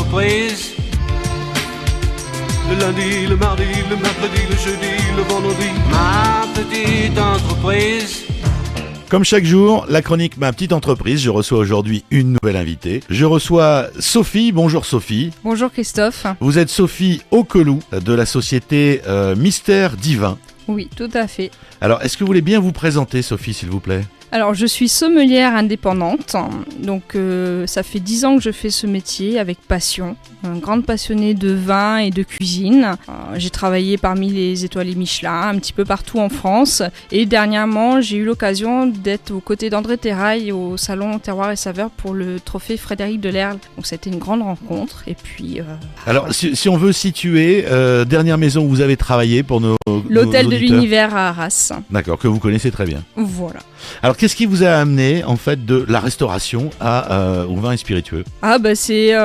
entreprise. Le lundi, le mardi, le mercredi, le jeudi, le vendredi. Ma petite entreprise. Comme chaque jour, la chronique Ma Petite Entreprise, je reçois aujourd'hui une nouvelle invitée. Je reçois Sophie. Bonjour Sophie. Bonjour Christophe. Vous êtes Sophie Aukelou de la société Mystère Divin. Oui, tout à fait. Alors, est-ce que vous voulez bien vous présenter, Sophie, s'il vous plaît ? Alors, je suis sommelière indépendante, donc ça fait 10 ans que je fais ce métier avec passion. Une grande passionnée de vin et de cuisine. J'ai travaillé parmi les étoilés Michelin, un petit peu partout en France. Et dernièrement, j'ai eu l'occasion d'être aux côtés d'André Terrail au salon Terroir et Saveurs pour le trophée Frédéric Delerle. Donc c'était une grande rencontre. Et puis. Alors, voilà. si on veut situer, dernière maison où vous avez travaillé pour l'hôtel nos de auditeurs. l'Univers à Arras. D'accord, que vous connaissez très bien. Voilà. Alors, qu'est-ce qui vous a amené, en fait, de la restauration au vin et spiritueux ? C'est,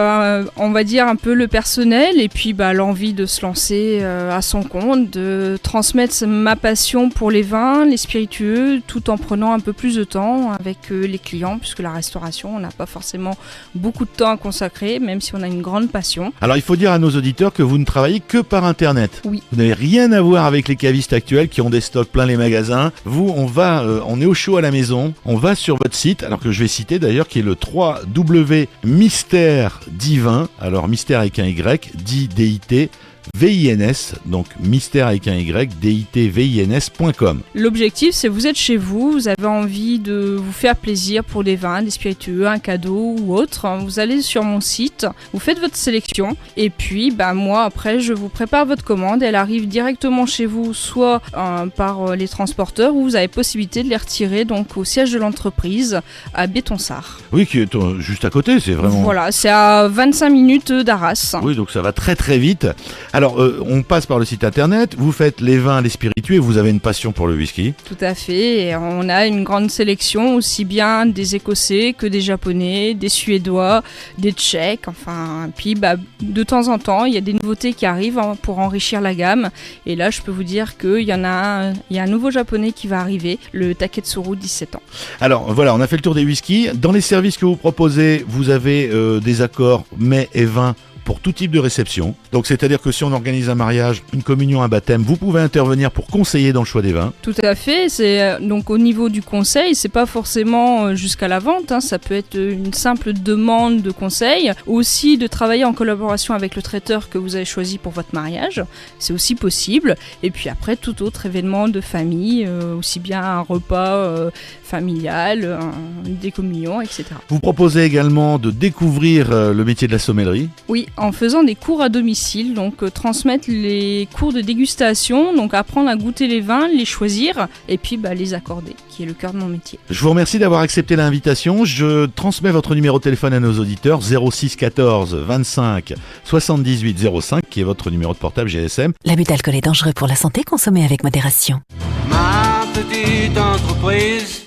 on va dire, un peu le personnel et puis l'envie de se lancer à son compte, de transmettre ma passion pour les vins, les spiritueux, tout en prenant un peu plus de temps avec les clients, puisque la restauration, on n'a pas forcément beaucoup de temps à consacrer, même si on a une grande passion. Alors, il faut dire à nos auditeurs que vous ne travaillez que par Internet. Oui. Vous n'avez rien à voir avec les cavistes actuels qui ont des stocks plein les magasins. Vous, on est au chaud à la maison. On va sur votre site, alors que je vais citer d'ailleurs, qui est le www.mystère divin. Alors, mystère avec un Y, D-I-T, V-I-N-S, donc mystère avec un Y, D-I-T-V-I-N-S.com. L'objectif, c'est vous êtes chez vous, vous avez envie de vous faire plaisir pour des vins, des spiritueux, un cadeau ou autre. Vous allez sur mon site, vous faites votre sélection et puis moi après je vous prépare votre commande. Elle arrive directement chez vous, soit par les transporteurs, ou vous avez possibilité de les retirer donc au siège de l'entreprise à Bétonsart. Oui, qui est juste à côté, c'est vraiment... Voilà, c'est à 25 minutes d'Arras. Oui, donc ça va très très vite. Alors, on passe par le site internet, vous faites les vins, les spiritueux, vous avez une passion pour le whisky. Tout à fait, et on a une grande sélection, aussi bien des Écossais que des Japonais, des Suédois, des Tchèques, puis de temps en temps, il y a des nouveautés qui arrivent pour enrichir la gamme. Et là, je peux vous dire qu'il y a un nouveau Japonais qui va arriver, le Taketsuru 17 ans. Alors, voilà, on a fait le tour des whiskies. Dans les services que vous proposez, vous avez des accords mets et vins pour tout type de réception. Donc c'est-à-dire que si on organise un mariage, une communion, un baptême, vous pouvez intervenir pour conseiller dans le choix des vins. Tout à fait, c'est donc au niveau du conseil, c'est pas forcément jusqu'à la vente, ça peut être une simple demande de conseil, aussi de travailler en collaboration avec le traiteur que vous avez choisi pour votre mariage, c'est aussi possible, et puis après tout autre événement de famille, aussi bien un repas familial, des communions, etc. Vous proposez également de découvrir le métier de la sommellerie. Oui, en faisant des cours à domicile, donc transmettre les cours de dégustation, donc apprendre à goûter les vins, les choisir et puis les accorder, qui est le cœur de mon métier. Je vous remercie d'avoir accepté l'invitation. Je transmets votre numéro de téléphone à nos auditeurs, 06 14 25 78 05, qui est votre numéro de portable GSM. L'abus d'alcool est dangereux pour la santé, consommé avec modération. Ma petite entreprise.